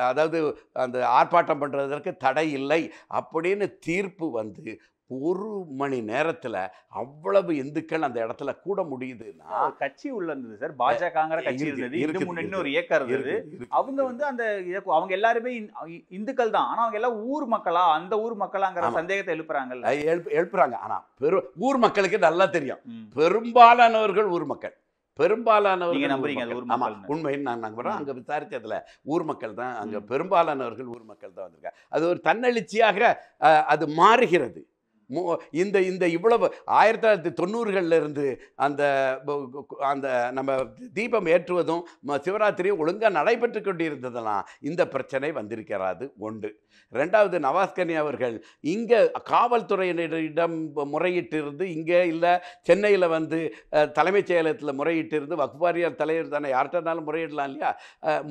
Speaker 4: அதாவது அந்த ஆர்ப்பாட்டம் பண்ணுறதற்கு தடை இல்லை அப்படின்னு தீர்ப்பு வந்து 1 மணி நேரத்தில் அவ்வளவு இந்துக்கள் அந்த இடத்துல கூட முடியுதுன்னா
Speaker 5: கட்சி உள்ள இருந்தது சார். பாஜகங்கிற கட்சி இருந்தது, இன்னும் ஒரு இயக்கம் இருந்தது. அவங்க வந்து அந்த அவங்க எல்லாருமே இந்துக்கள் தான். ஆனா அவங்க எல்லாம் ஊர் மக்களா, அந்த ஊர் மக்களாங்கிற சந்தேகத்தை
Speaker 4: எழுப்புறாங்க. ஆனா ஊர் மக்களுக்கு நல்லா தெரியும், பெரும்பாலானவர்கள் ஊர் மக்கள். பெரும்பாலானவர்கள் உண்மைன்னு நான் நம்புறோம். அங்கே விசாரிச்சதுல ஊர் மக்கள் தான், அங்கே பெரும்பாலானவர்கள் ஊர் மக்கள் தான் வந்திருக்காங்க. அது ஒரு தன்னெழுச்சியாக அது மாறுகிறது. இந்த இந்த இவ்வளவு 1990களில் இருந்து அந்த அந்த நம்ம தீபம் ஏற்றுவதும் சிவராத்திரியும் ஒழுங்காக நடைபெற்று கொண்டிருந்ததெல்லாம் இந்த பிரச்சனை வந்திருக்கிறாது. ஒன்று. 2வது, நவாஸ்கனி அவர்கள் இங்கே காவல்துறையினரிடம் முறையிட்டு இருந்து, இங்கே இல்லை சென்னையில் வந்து தலைமைச் செயலகத்தில் முறையிட்டு இருந்து, வக்ஃப் வாரியார் தலைவர் தானே, யார்கிட்டனாலும் முறையிடலாம் இல்லையா,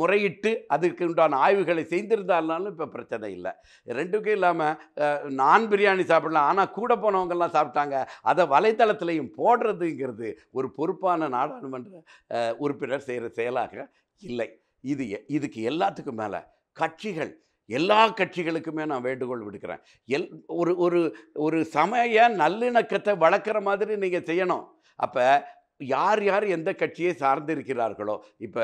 Speaker 4: முறையிட்டு அதுக்கு உண்டான ஆய்வுகளை செய்திருந்தாலும் இப்போ பிரச்சனை இல்லை. 2க்கும் இல்லாமல் நான் பிரியாணி சாப்பிடலாம், ஆனால் கூட போனவங்கெல்லாம் சாப்பிட்டாங்க, அதை வலைத்தளத்திலையும் போடுறதுங்கிறது ஒரு பொறுப்பான நாடாளுமன்ற உறுப்பினர் செய்கிற செயலாக இல்லை. இதுக்கு எல்லாத்துக்கும் மேலே கட்சிகள், எல்லா கட்சிகளுக்குமே நான் வேண்டுகோள் விடுக்கிறேன். ஒரு ஒரு ஒரு சமய நல்லிணக்கத்தை வளர்க்குற மாதிரி நீங்கள் செய்யணும். அப்போ யார் யார் எந்த கட்சியை சார்ந்திருக்கிறார்களோ, இப்போ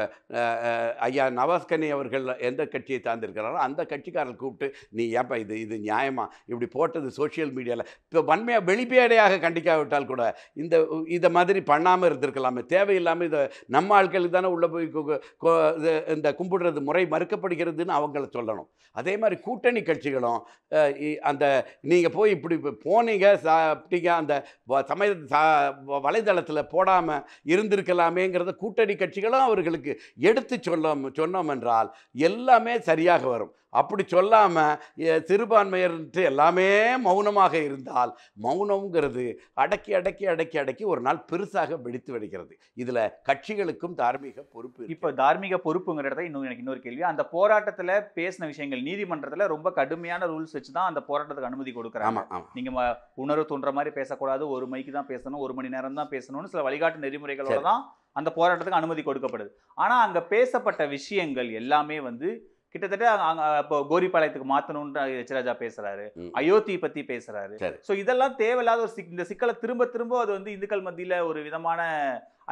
Speaker 4: ஐயா நவாஸ்கனி அவர்கள் எந்த கட்சியை சார்ந்திருக்கிறாரோ அந்த கட்சிக்காரர்கள் கூப்பிட்டு, நீ ஏப்பா இது நியாயமா இப்படி போட்டது சோஷியல் மீடியாவில், இப்போ வன்மையாக வெளிப்படையாக கண்டிக்காவிட்டால் கூட இதை மாதிரி பண்ணாமல் இருந்திருக்கலாமே, தேவையில்லாமல் இதை நம்ம ஆட்களுக்கு தானே உள்ளே போய் இந்த கும்பிடுறது முறை மறுக்கப்படுகிறதுன்னு அவங்கள சொல்லணும். அதே மாதிரி கூட்டணி கட்சிகளும் அந்த நீங்கள் போய் இப்படி போனீங்க சாப்பிட்டீங்க அந்த வலைதளத்தில் போடாமல் இருந்திருக்கலாமேங்கிறத கூட்டணி கட்சிகளும் அவர்களுக்கு எடுத்து சொன்னோம் என்றால் எல்லாமே சரியாக வரும். அப்படி சொல்லாமல் சிறுபான்மையர்ன்ட்டு எல்லாமே மௌனமாக இருந்தால், மௌனம்ங்கிறது அடக்கி அடக்கி அடக்கி அடக்கி ஒரு நாள் பெருசாக வெடித்து வெடிக்கிறது. இதில் கட்சிகளுக்கும் தார்மீக பொறுப்பு.
Speaker 5: இப்போ தார்மீக பொறுப்புங்கிறத எனக்கு இன்னொரு கேள்வி. அந்த போராட்டத்தில் பேசின விஷயங்கள் நீதிமன்றத்தில் ரொம்ப கடுமையான ரூல்ஸ் வச்சு தான் அந்த போராட்டத்துக்கு அனுமதி கொடுக்குறாங்க. நீங்கள் உணர்வு தோன்ற மாதிரி பேசக்கூடாது, 1 மைக்கு தான் பேசணும், 1 மணி நேரம் தான் பேசணும்னு சில வழிகாட்டு நெறிமுறைகளோட தான் அந்த போராட்டத்துக்கு அனுமதி கொடுக்கப்படுது. ஆனால் அங்கே பேசப்பட்ட விஷயங்கள் எல்லாமே வந்து கிட்டத்தட்ட இப்போ கோரிப்பாளையத்துக்கு மாற்றணும்னு எச்ராஜா பேசுறாரு, அயோத்தி பத்தி பேசுறாரு. ஸோ இதெல்லாம் தேவையில்லாத இந்த சிக்கலை திரும்ப திரும்ப அது வந்து இந்துக்கள் மத்தியில் ஒரு விதமான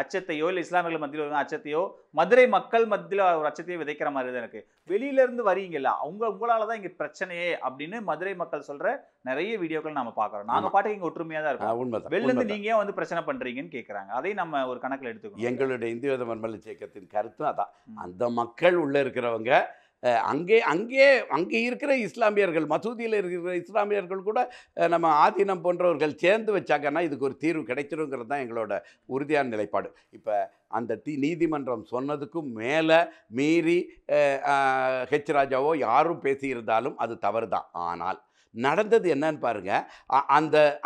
Speaker 5: அச்சத்தையோ, இல்லை இஸ்லாமியர்கள் மத்தியில் ஒரு அச்சத்தையோ, மதுரை மக்கள் மத்தியில் ஒரு அச்சத்தையோ விதைக்கிற மாதிரி தான் இருக்கு. வெளியில இருந்து வரீங்கல்ல, உங்களால தான் இங்க பிரச்சனையே அப்படின்னு மதுரை மக்கள் சொல்ற நிறைய வீடியோக்கள் நம்ம பாக்குறோம். நாங்க பாட்டுக்கு இங்க ஒற்றுமையா தான் இருக்கோம், வெளில இருந்து நீங்க ஏன் வந்து பிரச்சனை பண்றீங்கன்னு கேட்கறாங்க. அதையும் நம்ம ஒரு கணக்கில் எடுத்துக்கணும்.
Speaker 4: எங்களுடைய இந்திய மண்மலை இயக்கத்தின் கருத்தும் அதான். அந்த மக்கள் உள்ள இருக்கிறவங்க அங்கே இருக்கிற இஸ்லாமியர்கள், மசூதியில் இருக்கிற இஸ்லாமியர்கள் கூட நம்ம ஆதீனம் போன்றவர்கள் சேர்ந்து வச்சாங்கன்னா இதுக்கு ஒரு தீர்வு கிடைச்சிருங்கிறது தான் எங்களோட உறுதியான நிலைப்பாடு. இப்போ அந்த நீதிமன்றம் சொன்னதுக்கும் மேலே மீறி ஹெச் ராஜாவோ யாரும் பேசியிருந்தாலும் அது தவறு தான். ஆனால் நடந்தது என்னன்னு பாருங்கள்.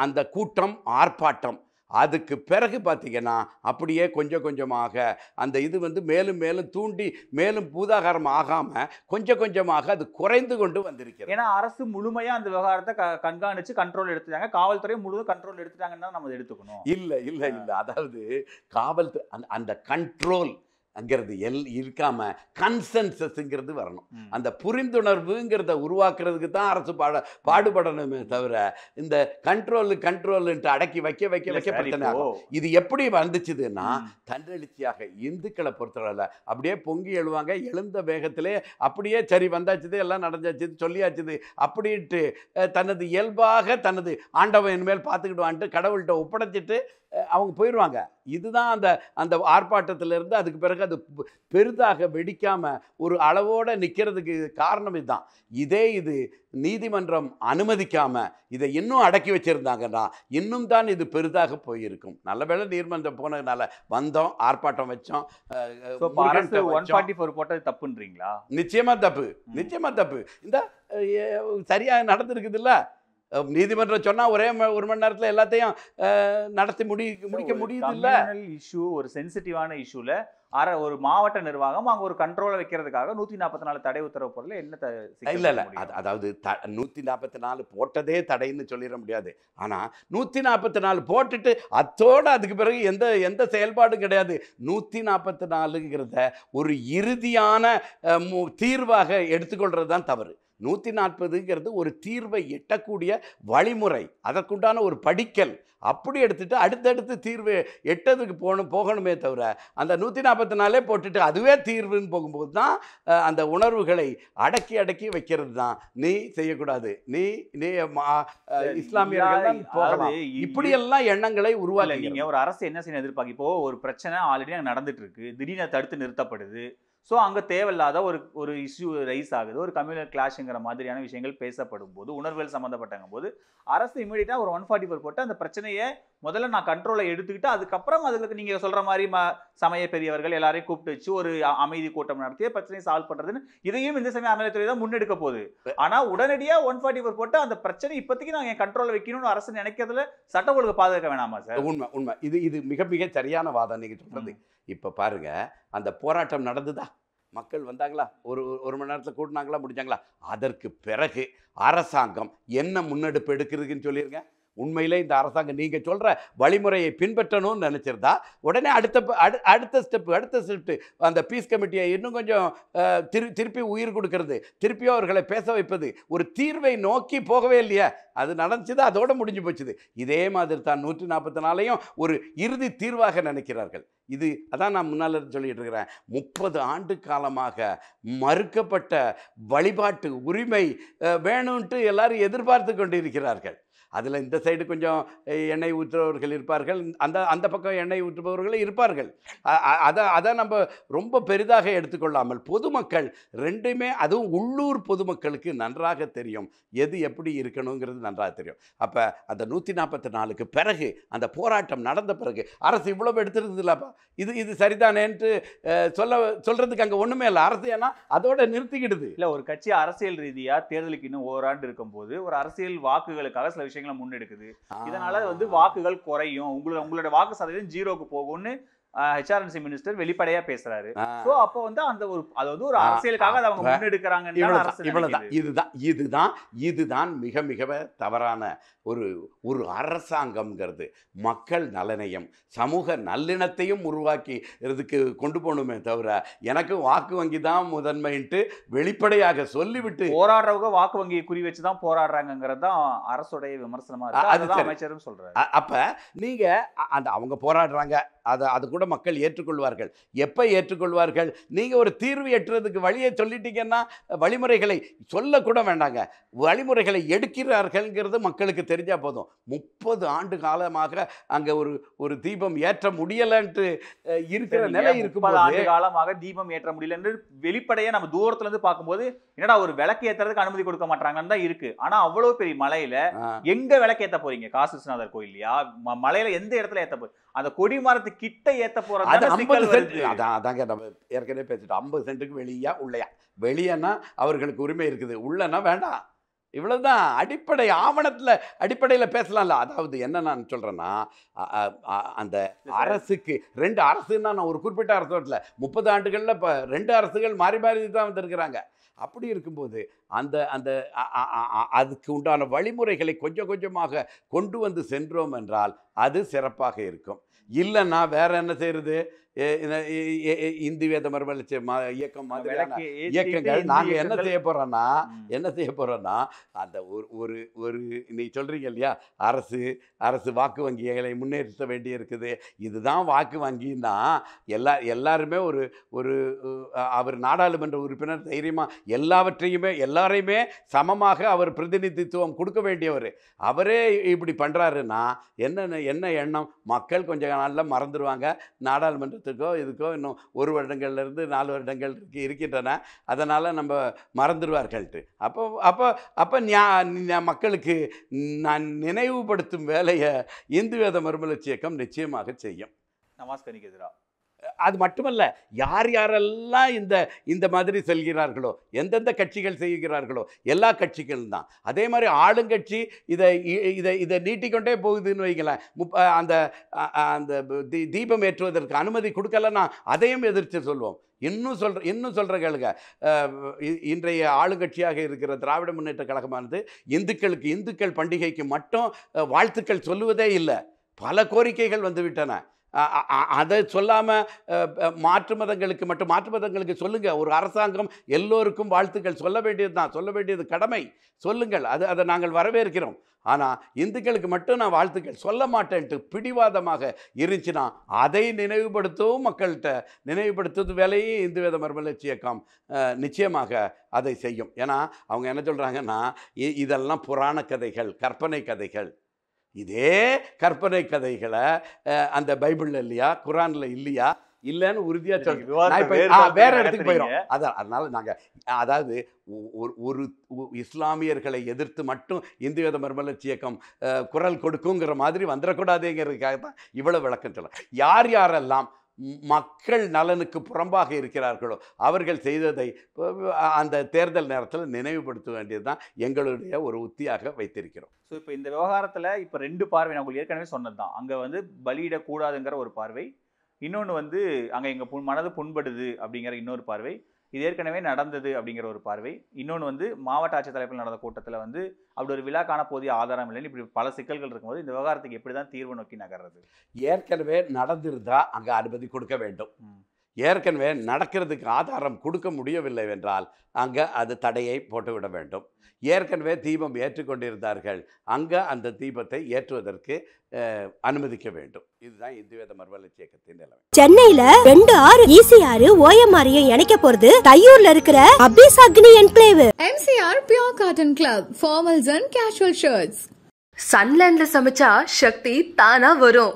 Speaker 4: அந்த கூட்டம், ஆர்ப்பாட்டம், அதுக்கு பிறகு பார்த்தீங்கன்னா அப்படியே கொஞ்சம் கொஞ்சமாக அந்த இது வந்து மேலும் மேலும் தூண்டி மேலும் பூதாகாரம் ஆகாமல் கொஞ்சம் கொஞ்சமாக அது குறைந்து கொண்டு வந்திருக்கிறது.
Speaker 5: ஏன்னா அரசு முழுமையாக அந்த விவகாரத்தை கண்காணித்து கண்ட்ரோல் எடுத்துட்டாங்க, காவல்துறை முழுவதும் கண்ட்ரோல் எடுத்துட்டாங்கன்னா நம்ம எடுத்துக்கணும்.
Speaker 4: இல்லை அதாவது காவல்துறை அந்த கண்ட்ரோல் அங்கிறது இருக்காம கன்சென்சஸ்ங்கிறது வரணும். அந்த புரிந்துணர்வுங்கிறத உருவாக்குறதுக்கு தான் அரசு பாடுபடணுமே தவிர இந்த கண்ட்ரோல்ன்ட்டு அடக்கி வைக்க பிரச்சனை ஆகும். இது எப்படி வந்துச்சுதுன்னா தன்னெழுச்சியாக இந்துக்களை பொறுத்தவரை அப்படியே பொங்கி எழுவாங்க. எழுந்த வேகத்திலே அப்படியே சரி வந்தாச்சுது, எல்லாம் நடந்தாச்சு, சொல்லியாச்சுது அப்படின்ட்டு தனது இயல்பாக தனது ஆண்டவன் மேல் பார்த்துக்கிடுவான்ட்டு கடவுள்கிட்ட ஒப்படைச்சிட்டு அவங்க போயிடுவாங்க. இதுதான் அந்த ஆர்ப்பாட்டத்திலிருந்து அதுக்கு பிறகு அது பெரிதாக வெடிக்காமல் ஒரு அளவோடு நிற்கிறதுக்கு காரணம் இதுதான். இது நீதிமன்றம் அனுமதிக்காமல் இதை இன்னும் அடக்கி வச்சுருந்தாங்கன்னா இன்னும் தான் இது பெரிதாக போயிருக்கும். நல்ல வேளை நீதிமன்றம் போனதுனால வந்தோம், ஆர்ப்பாட்டம் வச்சோம்.
Speaker 5: 144 போட்டது தப்புன்றீங்களா?
Speaker 4: நிச்சயமாக தப்பு. இந்த சரியாக நடந்திருக்குது இல்லை. நீதிமன்றம் சொன்னா ஒரே ஒரு மணி நேரத்துல எல்லாத்தையும் நடத்தி முடிக்க முடியுது இல்ல.
Speaker 5: இஷ்யூ, ஒரு சென்சிட்டிவான இஷ்யூல ஒரு மாவட்ட நிர்வாகம் அங்க ஒரு கண்ட்ரோலை வைக்கிறதுக்காக 144 தடை உத்தரவு போடல. என்ன
Speaker 4: இல்ல அதாவது 144 போட்டதே தடைன்னு சொல்லிட முடியாது. ஆனா 144 போட்டுட்டு அத்தோட அதுக்கு பிறகு எந்த செயல்பாடும் கிடையாது. 144ங்கிறத ஒரு இறுதியான தீர்வாக எடுத்துக்கொள்றது தான் தவறு. 140ங்கிறது ஒரு தீர்வை எட்டக்கூடிய வழிமுறை, அதற்குண்டான ஒரு படிக்கல். அப்படி எடுத்துட்டு அடுத்தடுத்து தீர்வு எட்டதுக்கு போகணுமே தவிர அந்த 144 போட்டுட்டு அதுவே தீர்வுன்னு போகும்போது தான் அந்த உணர்வுகளை அடக்கி வைக்கிறது தான் நீ செய்யக்கூடாது, நீ இஸ்லாமியர்கள் தான் போகலாம், இப்படியெல்லாம் எண்ணங்களை உருவாக்கி.
Speaker 5: நீங்க ஒரு அரசு என்ன செய்ய எதிர்பார்க்க? இப்போ ஒரு பிரச்சனை ஆல்ரெடி அங்கே நடந்துட்டு இருக்கு, திடீர்னு தடுத்து நிறுத்தப்படுது. ஸோ அங்கே தேவையில்லாத ஒரு இஷ்யூ ரைஸ் ஆகுது, ஒரு கம்யூனல் கிளாஷுங்கிற மாதிரியான விஷயங்கள் பேசப்படும் போது, உணர்வுகள் சம்மந்தப்பட்டாங்க போது அரசு இமீடியட்டாக ஒரு 144 போட்டு அந்த பிரச்சனையை முதல்ல நான் கண்ட்ரோலை எடுத்துக்கிட்டு அதுக்கப்புறம் அதுக்கு நீங்கள் சொல்கிற மாதிரி சமய பெரியவர்கள் எல்லாரையும் கூப்பிட்டு வச்சு ஒரு அமைதி கூட்டம் நடத்தி பிரச்சனையை சால்வ் பண்ணுறதுன்னு இதையும் இந்த சமயம் அமலாக்கத்துறை தான் முன்னெடுக்க போகுது. ஆனால் உடனடியாக 144 போட்டு அந்த பிரச்சனை இப்போதைக்கு நான் என் கண்ட்ரோலை வைக்கணும்னு அரசு நினைக்கிறதுல சட்ட ஒழுங்கு பாதுகாக்க வேணாமா சார்?
Speaker 4: உண்மை இது மிக சரியான வாதம் நீங்கள் சொல்கிறது. இப்போ பாருங்க, அந்த போராட்டம் நடந்துதா, மக்கள் வந்தாங்களா, ஒரு மணி நேரத்தில் கூட்டினாங்களா, முடிஞ்சாங்களா? அதற்கு பிறகு அரசாங்கம் என்ன முன்னெடுப்பு எடுக்கிறதுன்னு சொல்லிருங்க. உண்மையிலே இந்த அரசாங்கம் நீங்கள் சொல்கிற வழிமுறையை பின்பற்றணும்னு நினச்சிருந்தா உடனே அடுத்த ஸ்டெப்பு அந்த பீஸ் கமிட்டியை இன்னும் கொஞ்சம் திருப்பி உயிர் கொடுக்கறது, திருப்பியும் அவர்களை பேச வைப்பது, ஒரு தீர்வை நோக்கி போகவே இல்லையா? அது நடந்துச்சுது, அதோடு முடிஞ்சு போச்சுது. இதே மாதிரி தான் 144ஐயும் ஒரு இறுதி தீர்வாக நினைக்கிறார்கள். அதான் நான் முன்னால் சொல்லிட்டு இருக்கிறேன். 30 ஆண்டு காலமாக மறுக்கப்பட்ட வழிபாட்டு உரிமை வேணும்ன்ட்டு எல்லாரும் எதிர்பார்த்து கொண்டு இருக்கிறார்கள். அதில் இந்த சைடு கொஞ்சம் எண்ணெய் ஊற்றுபவர்கள் இருப்பார்கள், அந்த பக்கம் எண்ணெய் ஊற்றுபவர்களும் இருப்பார்கள். அதை நம்ம ரொம்ப பெரிதாக எடுத்துக்கொள்ளாமல் பொதுமக்கள் ரெண்டுமே, அதுவும் உள்ளூர் பொதுமக்களுக்கு நன்றாக தெரியும் எது எப்படி இருக்கணுங்கிறது நன்றாக தெரியும். அப்போ அந்த 144க்கு பிறகு அந்த போராட்டம் நடந்த பிறகு அரசு இவ்வளவு எடுத்துருது இல்லப்பா, இது சரிதானேன்ட்டு சொல்கிறதுக்கு அங்கே ஒன்றுமே இல்லை. அரசு ஏன்னா அதோட நிறுத்திக்கிடுது.
Speaker 5: இல்லை, ஒரு கட்சி அரசியல் ரீதியாக தேர்தலுக்கு இன்னும் ஓராண்டு இருக்கும்போது ஒரு அரசியல் வாக்குகளுக்காக சில விஷயங்கள் முன்னெடுக்குது. இதனால வாக்குகள் குறையும், உங்களோட வாக்கு சதவீதம் 0க்கு போகும்னு HRNC மினிஸ்டர் வெளிப்படையா பேசுறாரு. சோ அப்போ அது ஒரு அரசியலுக்காக அவங்க முன்னெடுக்கிறாங்க.
Speaker 4: இதுதான் மிக மிக தவறான ஒரு அரசாங்கம்ங்கிறது. மக்கள் நலனையும் சமூக நல்லிணத்தையும் உருவாக்கி இதுக்கு கொண்டு போகணுமே தவிர எனக்கு வாக்கு வங்கி தான் முதன்மைன்ட்டு வெளிப்படையாக சொல்லிவிட்டு
Speaker 5: போராடுறவங்க வாக்கு வங்கியை குறி வச்சுதான் போராடுறாங்கிறது தான் அரசுடைய விமர்சனமா இருக்கு. அமைச்சரும் சொல்றாரு.
Speaker 4: அப்ப நீங்க அவங்க போராடுறாங்க, அது கூட மக்கள் ஏற்றுக்கொள்வார்கள். எப்ப ஏற்றுக்கொள்வார்கள்? நீங்க ஒரு தீர்வு எட்டுறதுக்கு வழியை சொல்லிட்டீங்கன்னா வழிமுறைகளை சொல்லக்கூட வேண்டாங்க, வழிமுறைகளை எடுக்கிறார்கள்ங்கிறது மக்களுக்கு தெரிஞ்சா போதும். 30 ஆண்டு காலமாக அங்க ஒரு தீபம் ஏற்ற முடியலன்ட்டு இருக்கிற நிலை இருக்கும்.
Speaker 5: 30 ஆண்டு காலமாக தீபம் ஏற்ற முடியலன்னு வெளிப்படையா நம்ம தூரத்துல இருந்து பார்க்கும்போது என்னடா ஒரு விளக்கு ஏத்துறதுக்கு அனுமதி கொடுக்க மாட்டாங்கன்னு தான் இருக்கு. ஆனா அவ்வளவு பெரிய மலையில எங்க விளக்கு ஏத்த போறீங்க? காசி விஸ்வநாதர் கோயில்லையா? மலையில எந்த இடத்துல ஏத்த போறீங்க? அந்த கொடி மரத்து கிட்ட ஏத்த போறது.
Speaker 4: அதாங்க நம்ம ஏற்கனவே பேசிட்டோம். 50 சென்ட்டுக்கு வெளியா உள்ளையா? வெளியன்னா அவர்களுக்கு உரிமை இருக்குது, உள்ளன்னா வேண்டாம். இவ்வளவுதான் அடிப்படை. அடிப்படையில் பேசலாம்ல. அதாவது என்ன நான் சொல்றேன்னா, அந்த அரசுக்கு 2 அரசுன்னா நான் ஒரு குறிப்பிட்ட அரசு வரல, 30 ஆண்டுகளில் இப்போ 2 அரசுகள் மாறி தான் வந்திருக்கிறாங்க. அப்படி இருக்கும்போது அதுக்கு உண்டான வழிமுறைகளை கொஞ்சம் கொஞ்சமாக கொண்டு வந்து சென்றோம் என்றால் அது சிறப்பாக இருக்கும். இல்லைன்னா வேற என்ன செய்யறது? இந்து வேத மறுமலர்ச்சி இயக்கம் மாதிரியான இயக்கங்கள் நாங்கள் என்ன செய்ய போறோம்னா அந்த ஒரு நீ சொல்றீங்க இல்லையா, அரசு வாக்கு வங்கிகளை முன்னேற்ற வேண்டி இருக்குது. இதுதான் வாக்கு வங்கின்னா எல்லாருமே ஒரு அவர் நாடாளுமன்ற உறுப்பினர் தைரியமா எல்லாரையுமே சமமாக அவர் பிரதிநிதித்துவம் கொடுக்க வேண்டியவர். அவரே இப்படி பண்றாருன்னா என்ன எண்ணம்? மக்கள் கொஞ்ச நாளில் மறந்துடுவாங்க. நாடாளுமன்றத்துக்கோ இதுக்கோ இன்னும் 1 வருடங்கள்லேருந்து 4 வருடங்கள் இருக்கின்றன, அதனால் நம்ம மறந்துடுவார்கள்ட்டு. அப்போ மக்களுக்கு நான் நினைவுபடுத்தும் வேலையை இந்து வேத மறுமலர்ச்சி இயக்கம் நிச்சயமாக செய்யும்.
Speaker 5: நமாஸ்கரிக்கு எதிராக
Speaker 4: அது மட்டுமல்ல, யார் யாரெல்லாம் இந்த மாதிரி செல்கிறார்களோ, எந்தெந்த கட்சிகள் செய்கிறார்களோ எல்லா கட்சிகளும் தான். அதே மாதிரி ஆளுங்கட்சி இதை நீட்டிக்கொண்டே போகுதுன்னு வைங்களேன். அந்த தீபம் ஏற்றுவதற்கு அனுமதி கொடுக்கலன்னா அதையும் எதிர்த்து சொல்வோம். இன்னும் சொல்கிற கேளுங்க, இன்றைய ஆளுங்கட்சியாக இருக்கிற திராவிட முன்னேற்ற கழகமானது இந்துக்கள் பண்டிகைக்கு மட்டும் வாழ்த்துக்கள் சொல்லுவதே இல்லை. பல கோரிக்கைகள் வந்துவிட்டன. அதை சொல்லாமல் மாற்று மதங்களுக்கு சொல்லுங்கள். ஒரு அரசாங்கம் எல்லோருக்கும் வாழ்த்துக்கள் சொல்ல வேண்டியது கடமை. சொல்லுங்கள், அதை நாங்கள் வரவேற்கிறோம். ஆனால் இந்துக்களுக்கு மட்டும் நான் வாழ்த்துக்கள் சொல்ல மாட்டேன்ட்டு பிடிவாதமாக இருந்துச்சுன்னா அதை நினைவுபடுத்தவும் மக்கள்கிட்ட நினைவுபடுத்துவது வேலையே இந்து வேத மறுமலர்ச்சி இயக்கம் நிச்சயமாக அதை செய்யும். ஏன்னா அவங்க என்ன சொல்கிறாங்கன்னா, இதெல்லாம் புராண கதைகள், கற்பனை கதைகள். இதே கற்பனை கதைகளை அந்த பைபிளில் இல்லையா, குரானில் இல்லையா, இல்லைன்னு உறுதியாக சொல்லுங்க. வேற இடத்துக்கு போயிடும். அதனால நாங்கள் அதாவது ஒரு இஸ்லாமியர்களை எதிர்த்து மட்டும் இந்து வேத மறுமலர்ச்சி இயக்கம் குரல் கொடுக்குங்கிற மாதிரி வந்துடக்கூடாதுங்கிறதுக்காக தான் இவ்வளவு விளக்கம் சொல்ல. யாரெல்லாம் மக்கள் நலனுக்கு புறம்பாக இருக்கிறார்களோ அவர்கள் செய்ததை அந்த தேர்தல் நேரத்தில் நினைவுபடுத்த வேண்டியது தான் எங்களுடைய ஒரு உத்தியாக வைத்திருக்கிறோம்.
Speaker 5: ஸோ இப்போ இந்த விவகாரத்தில் இப்போ 2 பார்வை நான் உங்களுக்கு ஏற்கனவே சொன்னது தான். அங்கே வந்து பலியிடக்கூடாதுங்கிற ஒரு பார்வை, இன்னொன்று வந்து அங்கே எங்கள் மனது புண்படுது அப்படிங்கிற இன்னொரு பார்வை, இது ஏற்கனவே நடந்தது அப்படிங்கிற ஒரு பார்வை, இன்னொன்று வந்து மாவட்ட ஆட்சித் தலைப்பில் நடந்த கூட்டத்தில் வந்து அப்படி ஒரு விழாக்கான போதிய ஆதாரம் இல்லைன்னு இப்படி பல சிக்கல்கள் இருக்கும்போது இந்த விவகாரத்துக்கு எப்படி தான் தீர்வு நோக்கி நகர்றது?
Speaker 4: ஏற்கனவே நடந்திருந்தா அங்கே அனுமதி கொடுக்க வேண்டும். ஏற்கனவே நடக்கிறதுக்கு ஆதாரம் கொடுக்க முடியவில்லை என்றால் அங்கே அது தடையை போட்டுவிட வேண்டும். ஏற்கனவே தீபம் ஏற்றுக்கொண்டிருந்தார்கள், அங்கே அந்த தீபத்தை ஏற்றுவதற்கு அனுமதிக்க வேண்டும். இதுதான் இந்து வேத மறுமலர்ச்சி இயக்கத்தின் நிலைமை.
Speaker 1: சென்னையில 2 ஆறு ஈசி ஆறு ஓஎம்ஆரையும் இணைக்க போறது தையூர்ல இருக்கிற அபிஸ் அக்னி enclave.
Speaker 2: MCR Pure Cotton Club, formals and casual shirts.
Speaker 3: சன்லேண்ட்ல சமைச்சா சக்தி தானா வரும்.